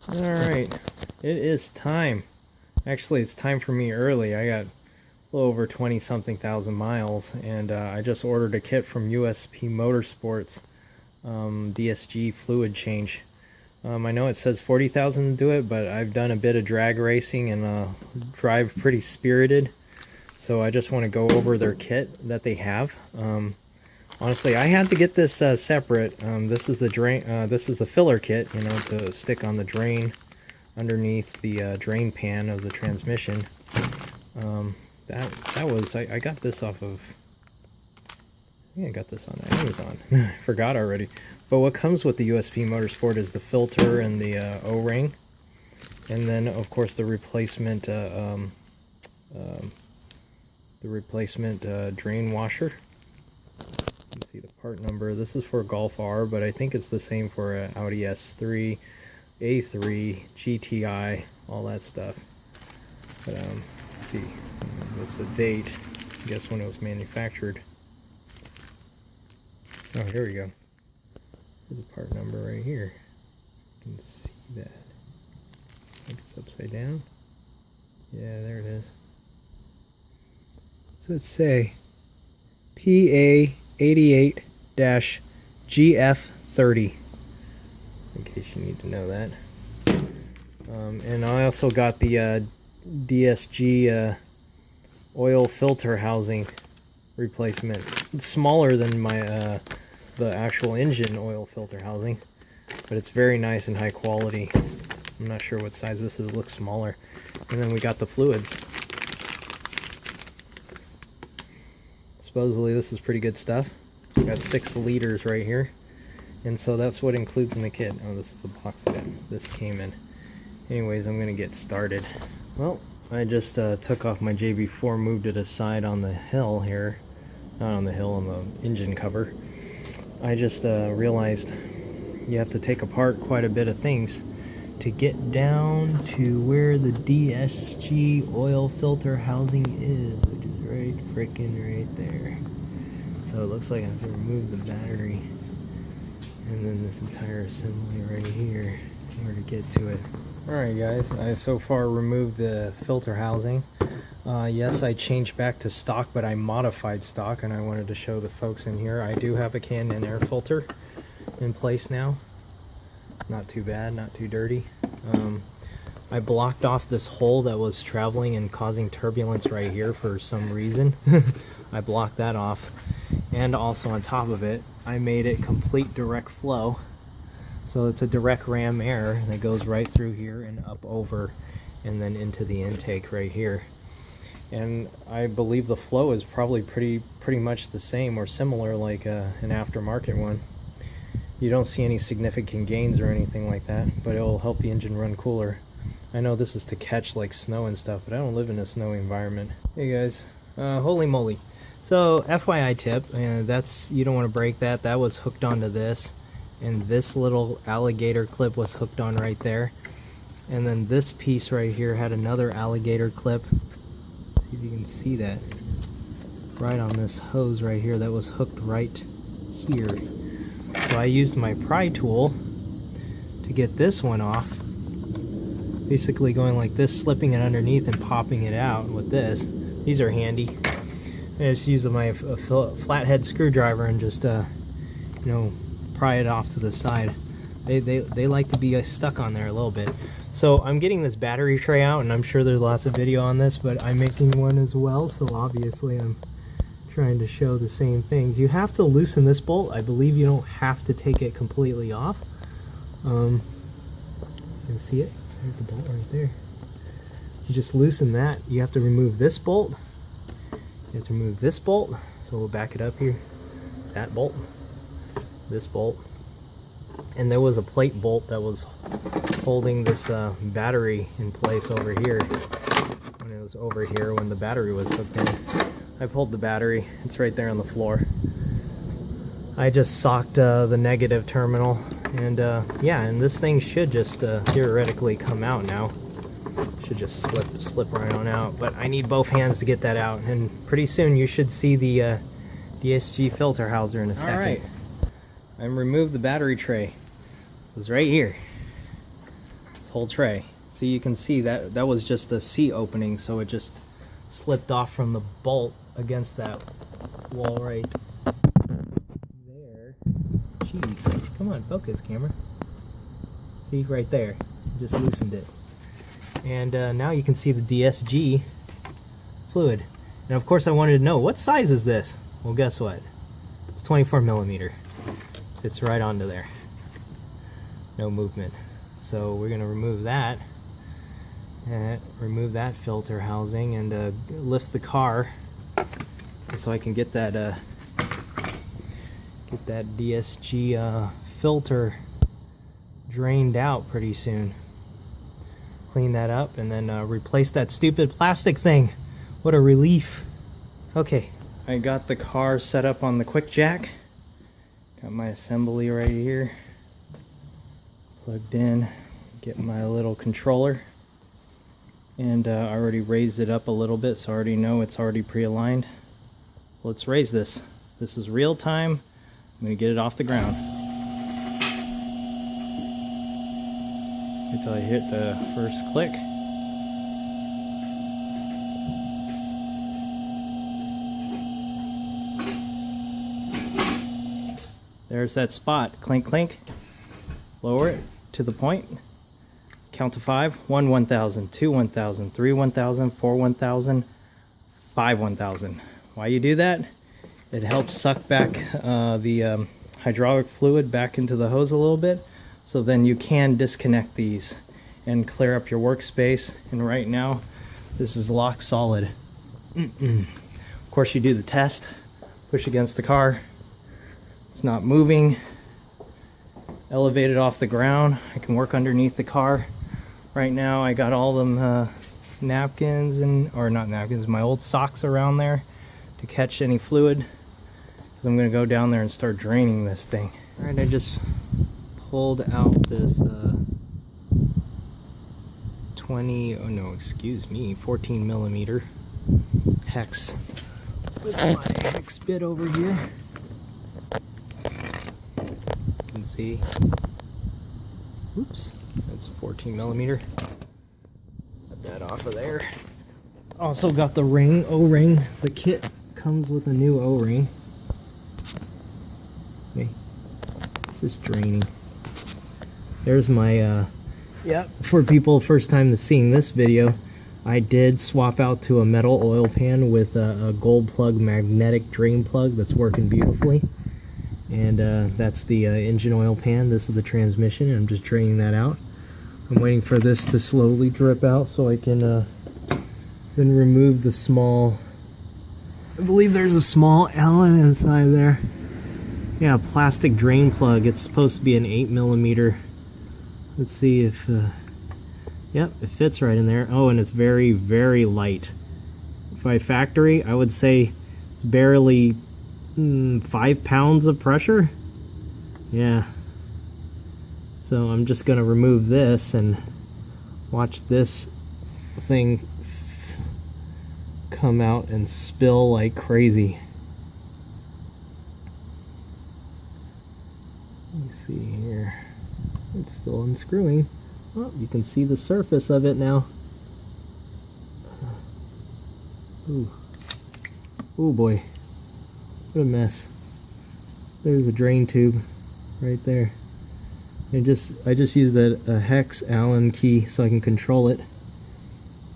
Alright, it is time. Actually, it's time for me early. I got a little over 20 something thousand miles, and I just ordered a kit from USP Motorsports, DSG fluid change. I know it says 40,000 to do it, but I've done a bit of drag racing and drive pretty spirited, so I just want to go over their kit that they have. Honestly, I had to get this separate. This is the drain. This is the filler kit, you know, to stick on the drain underneath the drain pan of the transmission. That was I got this off of. I think I got this on Amazon. I forgot already. But what comes with the USP Motorsport is the filter and the O-ring, and then of course the replacement drain washer. You can see the part number. This is for Golf R, but I think it's the same for Audi S3, A3, GTI, all that stuff. But let's see, what's the date? I guess when it was manufactured. Oh, here we go. There's a part number right here. You can see that. I think it's upside down. Yeah, there it is. So let's say PA88-GF30, in case you need to know that. And I also got the DSG oil filter housing replacement. It's smaller than my the actual engine oil filter housing, but it's very nice and high quality. I'm not sure what size this is. It looks smaller. And then we got the fluids. Supposedly this is pretty good stuff. We got 6 liters right here, and so that's what includes in the kit. Oh, this is the box that this came in. Anyways, I'm gonna get started. Well, I just took off my JB4, moved it aside on the hill here, not on the hill, on the engine cover. I just realized you have to take apart quite a bit of things to get down to where the DSG oil filter housing is, which is right freaking right there. So it looks like I have to remove the battery and then this entire assembly right here in order to get to it. Alright guys, I so far removed the filter housing. Yes, I changed back to stock, but I modified stock, and I wanted to show the folks in here. I do have a Can-Am air filter in place now. Not too bad, not too dirty. I blocked off this hole that was traveling and causing turbulence right here for some reason. I blocked that off, and also on top of it I made it complete direct flow, so it's a direct ram air that goes right through here and up over and then into the intake right here. And I believe the flow is probably pretty much the same or similar like an aftermarket one. You don't see any significant gains or anything like that, but it'll help the engine run cooler. I know this is to catch like snow and stuff, but I don't live in a snowy environment. Hey guys, holy moly. So FYI tip, that's, you don't want to break that. That was hooked onto this, and this little alligator clip was hooked on right there. And then this piece right here had another alligator clip. See if you can see that right on this hose right here that was hooked right here. So I used my pry tool to get this one off, basically going like this, slipping it underneath and popping it out with this. These are handy. I just use my flathead screwdriver and just you know, pry it off to the side. They like to be stuck on there a little bit. So I'm getting this battery tray out, and I'm sure there's lots of video on this, but I'm making one as well, so obviously I'm trying to show the same things. You have to loosen this bolt. I believe you don't have to take it completely off. You can see it. There's the bolt right there. You just loosen that. You have to remove this bolt. You have to remove this bolt. So we'll back it up here. That bolt. This bolt. And there was a plate bolt that was holding this battery in place over here. When it was over here, when the battery was hooked in, I pulled the battery. It's right there on the floor. I just socked the negative terminal, and yeah, and this thing should just theoretically come out now. Should just slip right on out. But I need both hands to get that out, and pretty soon you should see the DSG filter houser in a second. All right. I removed the battery tray. It was right here. this whole tray. So you can see that that was just a C opening, so it just slipped off from the bolt against that wall right there. Jeez, come on, focus, camera. See, right there, just loosened it. And now you can see the DSG fluid. And of course I wanted to know, what size is this? Well, guess what? It's 24 millimeter. Fits right onto there. No movement. So we're gonna remove that. Remove that filter housing and lift the car so I can get that DSG filter drained out pretty soon. Clean that up and then replace that stupid plastic thing. What a relief. Okay, I got the car set up on the quick jack. Got my assembly right here plugged in. Get my little controller. And I already raised it up a little bit, so I already know it's already pre-aligned. Let's raise this. This is real time. I'm going to get it off the ground. Until I hit the first click. There's that spot. Clink, clink. Lower it to the point. Count to 5. 1 1000, 2 1000, 3 1000, 4 1000, 5 1000. Why you do that? It helps suck back the hydraulic fluid back into the hose a little bit, so then you can disconnect these and clear up your workspace. And right now this is lock solid. Of course you do the test, push against the car, it's not moving, elevate it off the ground. I can work underneath the car. Right now I got all them napkins, or not napkins, my old socks around there to catch any fluid, because I'm going to go down there and start draining this thing. Alright, I just pulled out this 14 millimeter hex with my hex bit over here. You can see, oops, that's 14 millimeter. Got that off of there. Also got the ring, O-ring. The kit comes with a new O-ring. Okay, this is draining. There's my, yeah, for people first time to seeing this video, I did swap out to a metal oil pan with a gold plug magnetic drain plug that's working beautifully. And that's the engine oil pan. This is the transmission. I'm just draining that out. I'm waiting for this to slowly drip out so I can then remove the small, I believe there's a small Allen inside there. Yeah, plastic drain plug. It's supposed to be an 8 millimeter. Let's see if, yep, it fits right in there. Oh, and it's very, very light. By factory, I would say it's barely 5 pounds of pressure. Yeah. So I'm just gonna remove this and watch this thing come out and spill like crazy. Let me see here. It's still unscrewing. Oh, you can see the surface of it now. Ooh. Oh boy. What a mess. There's a drain tube right there. I just used a hex Allen key so I can control it.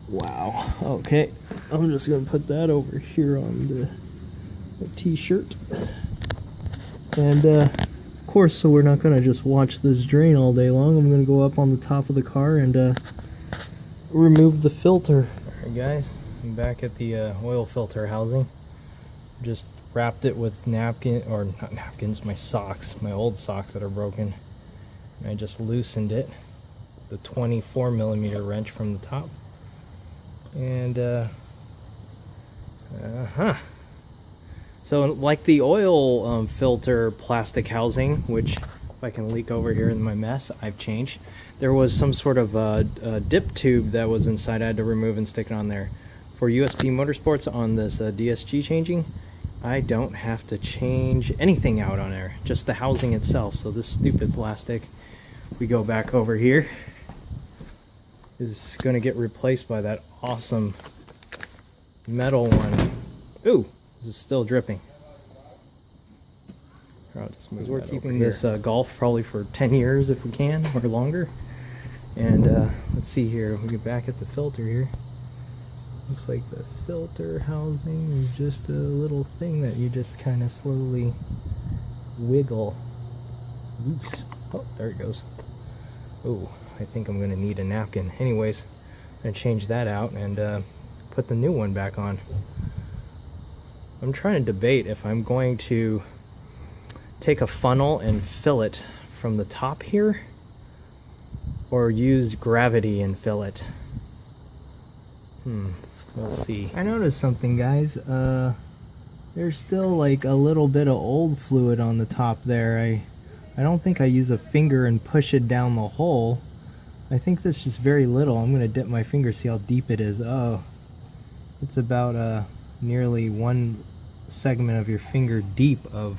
Wow. Okay. I'm just gonna put that over here on the t-shirt. And of course, so we're not gonna just watch this drain all day long. I'm gonna go up on the top of the car and remove the filter. Alright guys, I'm back at the oil filter housing. Just wrapped it with napkin, or not napkins, my socks, my old socks that are broken. And I just loosened it, the 24 millimeter wrench from the top. And so like the oil filter plastic housing, which if I can leak over here in my mess, I've changed. There was some sort of a dip tube that was inside. I had to remove and stick it on there. For USP Motorsports on this DSG changing, I don't have to change anything out on there, just the housing itself. So this stupid plastic, we go back over here. is going to get replaced by that awesome metal one. Ooh, this is still dripping. Because we're keeping this Golf probably for 10 years if we can, or longer. And let's see here, we get back at the filter here. Looks like the filter housing is just a little thing that you just kind of slowly wiggle. Oops. Oh, there it goes. Oh, I think I'm going to need a napkin. Anyways, I'm going to change that out and put the new one back on. I'm trying to debate if I'm going to take a funnel and fill it from the top here, or use gravity and fill it. We'll see. I noticed something, guys. There's still like a little bit of old fluid on the top there. I don't think I use a finger and push it down the hole. I think that's just very little. I'm gonna dip my finger, see how deep it is. Oh, it's about nearly one segment of your finger deep of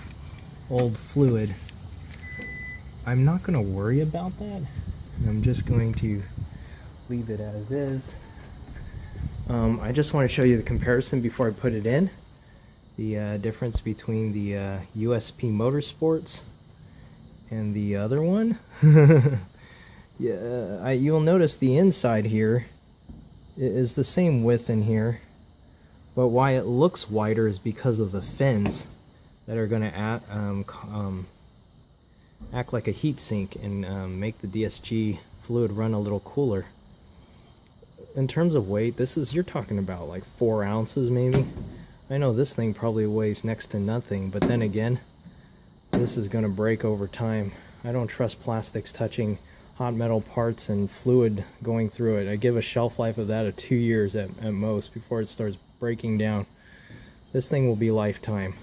old fluid. I'm not gonna worry about that. I'm just going to leave it as is. I just want to show you the comparison before I put it in. The difference between the USP Motorsports and the other one. Yeah, you'll notice the inside here is the same width in here, but why it looks wider is because of the fins that are going to act like a heat sink and make the DSG fluid run a little cooler. In terms of weight, you're talking about like 4 ounces maybe. I know this thing probably weighs next to nothing, but then again, this is going to break over time. I don't trust plastics touching hot metal parts and fluid going through it. I give a shelf life of that of 2 years at most before it starts breaking down. This thing will be lifetime,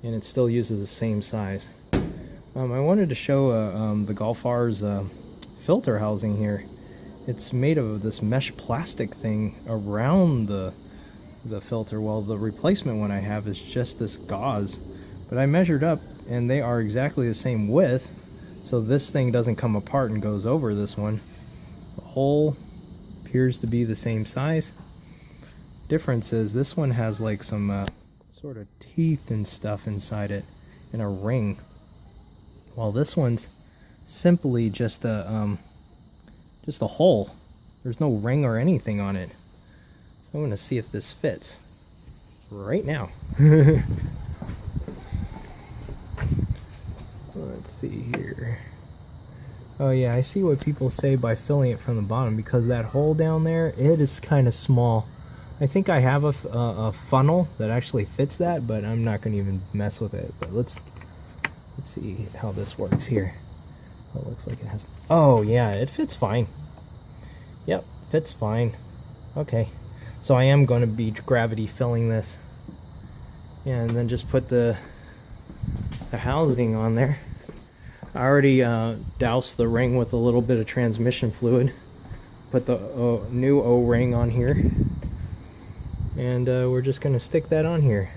and it still uses the same size. I wanted to show the Golf R's filter housing here. It's made of this mesh plastic thing around the filter, while the replacement one I have is just this gauze. But I measured up and they are exactly the same width, so this thing doesn't come apart and goes over this one. The hole appears to be the same size. Difference is this one has like some sort of teeth and stuff inside it and a ring, while this one's simply just a hole. There's no ring or anything on it. I'm going to see if this fits right now. Let's see here. Oh yeah, I see what people say by filling it from the bottom, because that hole down there, it is kind of small. I think I have a funnel that actually fits that, but I'm not going to even mess with it. But let's see how this works here. Oh, it looks like it has... Oh yeah, it fits fine. Yep, fits fine. Okay, so I am going to be gravity filling this, and then just put the housing on there. I already doused the ring with a little bit of transmission fluid. Put the new O-ring on here, and we're just going to stick that on here.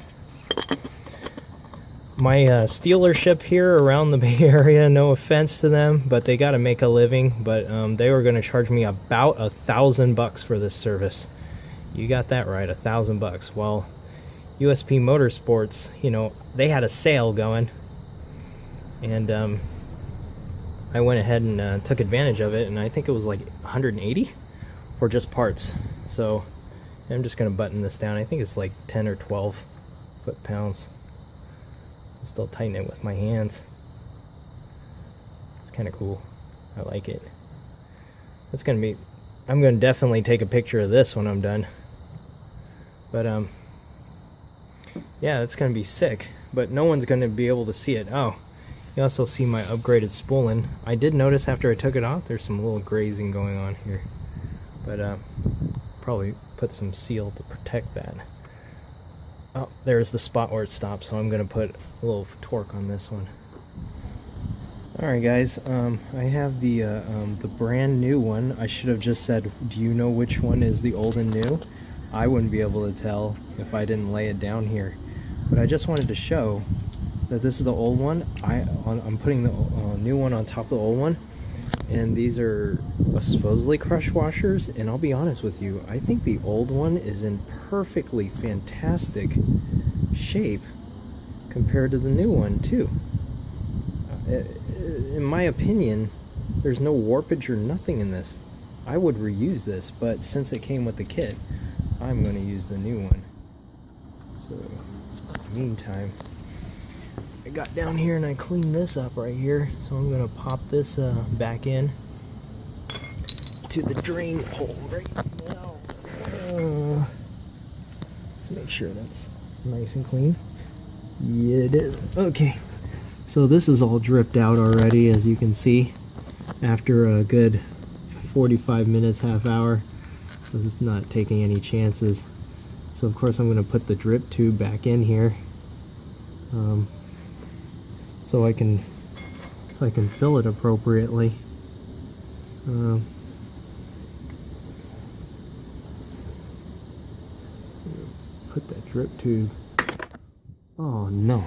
My stealership here around the Bay Area, no offense to them, but they got to make a living. But they were going to charge me about $1,000 for this service. You got that right, $1,000. Well, USP Motorsports, you know, they had a sale going, and I went ahead and took advantage of it, and I think it was like $180 for just parts. So I'm just going to button this down. I think it's like 10 or 12 foot-pounds. Still tighten it with my hands. It's kind of cool. I like it. It's gonna be... I'm gonna definitely take a picture of this when I'm done. But yeah, it's gonna be sick. But no one's gonna be able to see it. Oh, you also see my upgraded spooling. I did notice after I took it off, there's some little grazing going on here. But probably put some seal to protect that. Oh, there's the spot where it stops, so I'm going to put a little torque on this one. Alright guys, I have the brand new one. I should have just said, do you know which one is the old and new? I wouldn't be able to tell if I didn't lay it down here. But I just wanted to show that this is the old one. I'm putting the new one on top of the old one. and these are supposedly crush washers, and I'll be honest with you, I think the old one is in perfectly fantastic shape compared to the new one too. In my opinion, there's no warpage or nothing in this. I would reuse this, but since it came with the kit, I'm going to use the new one. So, in the meantime, I got down here and I cleaned this up right here, so I'm going to pop this back in to the drain hole right now. Let's make sure that's nice and clean. Yeah, it is. Okay, so this is all dripped out already, as you can see, after a good 45 minutes, half hour, because it's not taking any chances. So of course I'm going to put the drip tube back in here, so I can fill it appropriately. Put that drip tube. Oh no.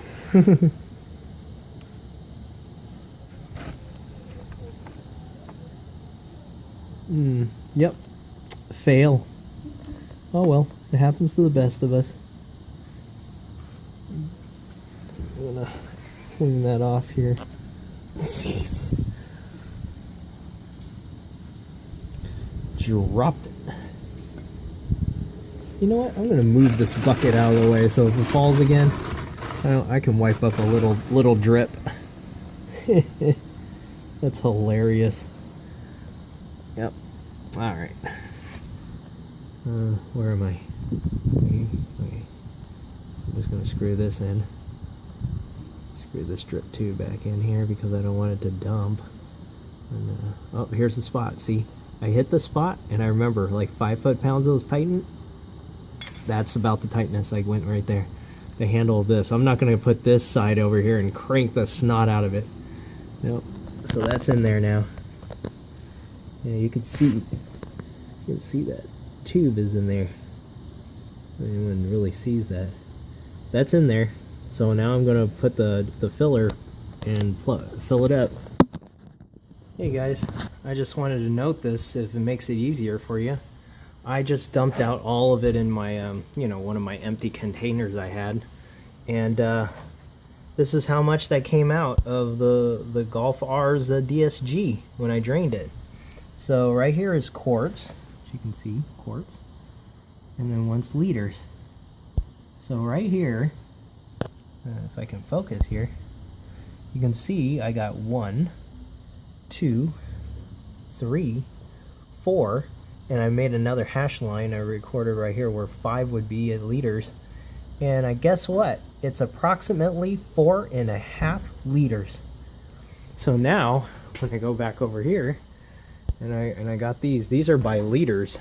Yep. Fail. Oh well, it happens to the best of us. I'm gonna clean that off here. Jeez. Dropped it. You know what? I'm gonna move this bucket out of the way so if it falls again, I can wipe up a little drip. That's hilarious. Yep. All right. Where am I? Okay. I'm just gonna screw this in. Screw this drip tube back in here because I don't want it to dump. And, oh, here's the spot. See, I hit the spot, and I remember like 5 foot-pounds. It was tightened. That's about the tightness. I went right there. The handle of this. I'm not gonna put this side over here and crank the snot out of it. Nope. So that's in there now. Yeah, you can see that tube is in there. Anyone really sees that. That's in there. So now I'm gonna put the filler and fill it up. Hey guys, I just wanted to note this if it makes it easier for you. I just dumped out all of it in my one of my empty containers I had, and this is how much that came out of the Golf R's DSG when I drained it. So right here is quarts, as you can see, quarts, and then one's liters. So right here, if I can focus here, you can see I got 1, 2, 3, 4, and I made another hash line I recorded right here where 5 would be at liters. And I guess what? It's approximately 4.5 liters. So now, when I go back over here, and I got these are by liters.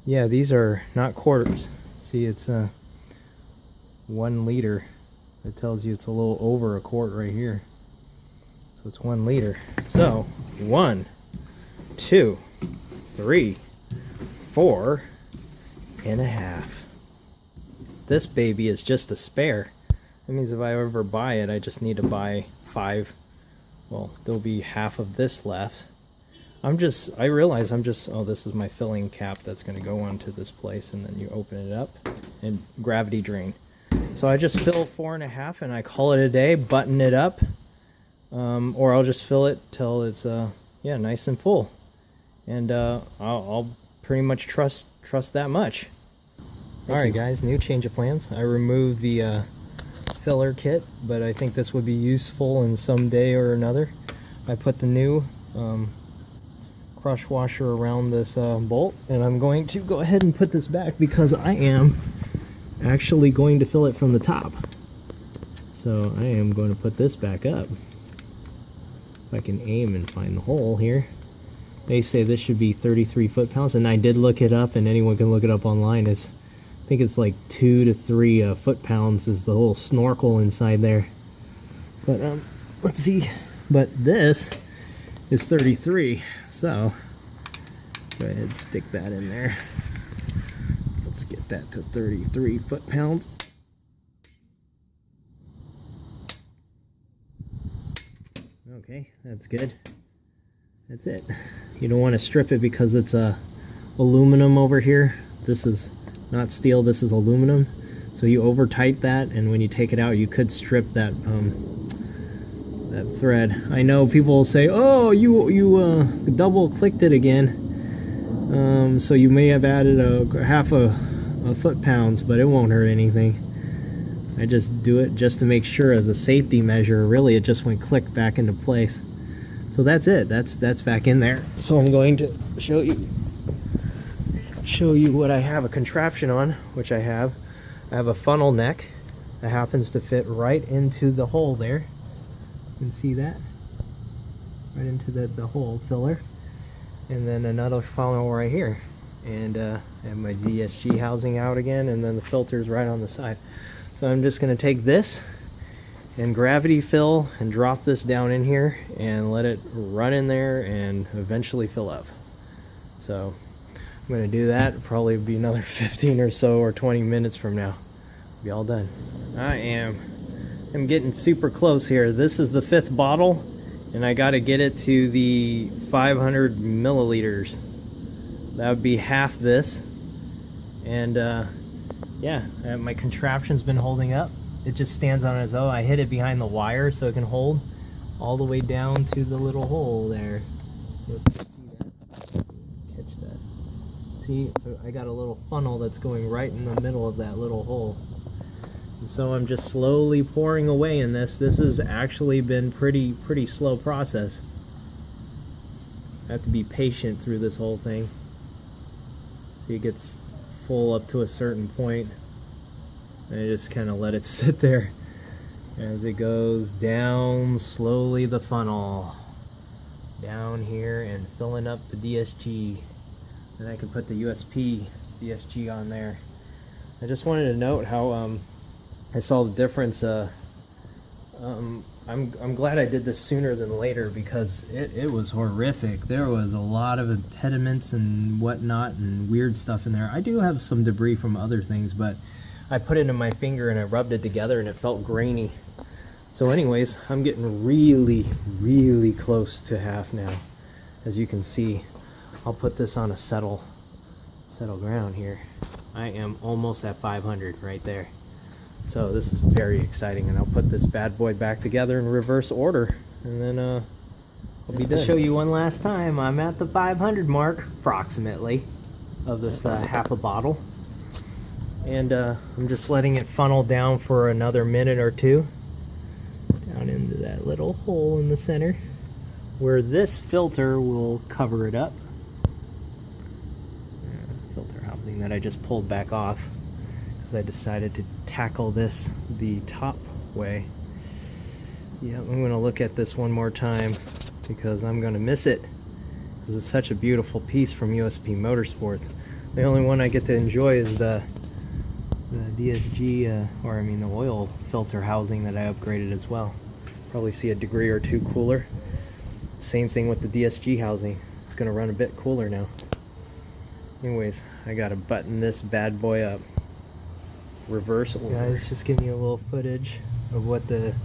Yeah, these are not quarters. See, it's 1 liter. It tells you it's a little over a quart right here. So it's 1 liter. So 1, 2, 3, 4.5. This baby is just a spare. That means if I ever buy it, I just need to buy 5. Well, there'll be half of this left. I realize oh, this is my filling cap that's going to go onto this place, and then you open it up and gravity drain. So I just fill 4.5 and I call it a day, button it up, or I'll just fill it till it's yeah, nice and full, and I'll pretty much trust that much. Alright guys, new change of plans. I removed the filler kit, but I think this would be useful in some day or another. I put the new crush washer around this bolt, and I'm going to go ahead and put this back because I am actually going to fill it from the top. So I am going to put this back up. If I can aim and find the hole here. They say this should be 33 foot-pounds, and I did look it up, and anyone can look it up online. I think it's like 2 to 3 foot-pounds is the whole snorkel inside there. But let's see. But this is 33, so go ahead and stick that in there. Let's get that to 33 foot-pounds. Okay, that's good. That's it. You don't want to strip it because it's aluminum over here. This is not steel, this is aluminum. So you over tight that, and when you take it out, you could strip that that thread. I know people will say, "Oh, you double clicked it again." So you may have added a half a foot-pounds, but it won't hurt anything. I just do it just to make sure as a safety measure. Really, it just went click back into place. So that's it. That's back in there. So I'm going to show you what I have a contraption on, which I have a funnel neck that happens to fit right into the hole there. You can see that right into the hole filler, and then another funnel right here, and I have my DSG housing out again, and then the filters right on the side. So I'm just going to take this and gravity fill and drop this down in here and let it run in there and eventually fill up. So I'm going to do that. Probably be another 15 or so or 20 minutes from now. Be all done. I'm getting super close here. This is the 5th bottle, and I got to get it to the 500 milliliters. That would be half this. And yeah, my contraption's been holding up. It just stands on its own. I hid it behind the wire so it can hold all the way down to the little hole there. Catch that. See, I got a little funnel that's going right in the middle of that little hole. And so I'm just slowly pouring away in this. This has actually been pretty slow process. I have to be patient through this whole thing. See, it gets full up to a certain point. And I just kind of let it sit there as it goes down slowly the funnel down here and filling up the DSG. And I can put the USP DSG on there. I just wanted to note how I saw the difference. I'm glad I did this sooner than later, because it was horrific. There was a lot of impediments and whatnot and weird stuff in there. I do have some debris from other things, but I put it in my finger and I rubbed it together and it felt grainy. So anyways, I'm getting really close to half now. As you can see, I'll put this on a settle ground here. I am almost at 500 right there. So this is very exciting, and I'll put this bad boy back together in reverse order, and then I'll be done. To show you one last time, I'm at the 500 mark approximately of this half a bottle. And I'm just letting it funnel down for another minute or two down into that little hole in the center where this filter will cover it up. Filter housing that I just pulled back off because I decided to tackle this the top way. Yeah, I'm going to look at this one more time because I'm going to miss it. This is such a beautiful piece from USP Motorsports. The only one I get to enjoy is the DSG, the oil filter housing that I upgraded as well. Probably see a degree or two cooler. Same thing with the DSG housing. It's going to run a bit cooler now. Anyways, I got to button this bad boy up. Reverse order. Guys, just giving you a little footage of what the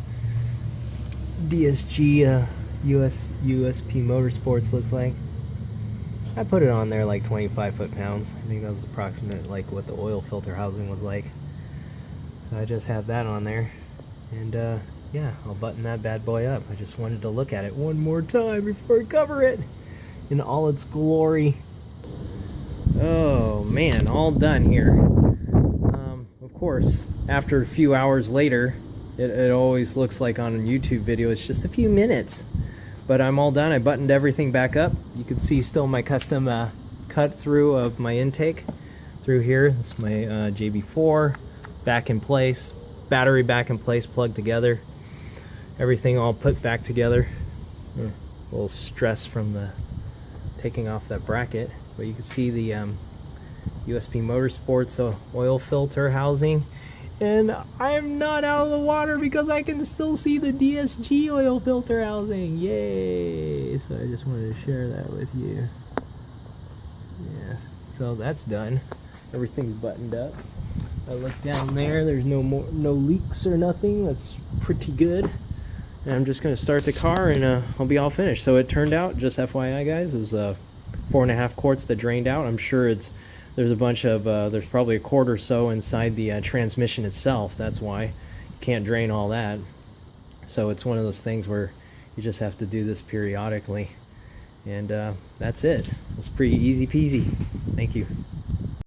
DSG USP Motorsports looks like. I put it on there like 25 foot-pounds. I think that was approximate like what the oil filter housing was like. So I just have that on there, and yeah, I'll button that bad boy up. I just wanted to look at it one more time before I cover it in all its glory. Oh man, all done here. Of course, after a few hours later, it always looks like on a YouTube video it's just a few minutes. But I'm all done. I buttoned everything back up. You can see still my custom cut through of my intake through here. This is my JB4 back in place, battery back in place, plugged together. Everything all put back together. A little stress from the taking off that bracket, but you can see the USP Motorsports oil filter housing. And I'm not out of the water because I can still see the DSG oil filter housing. Yay! So I just wanted to share that with you. Yes. So that's done. Everything's buttoned up. I look down there. There's no leaks or nothing. That's pretty good. And I'm just going to start the car, and I'll be all finished. So it turned out, just FYI guys, it was 4.5 quarts that drained out. I'm sure there's a bunch of there's probably a quart or so inside the transmission itself. That's why you can't drain all that. So it's one of those things where you just have to do this periodically. And that's it. It's pretty easy peasy. Thank you.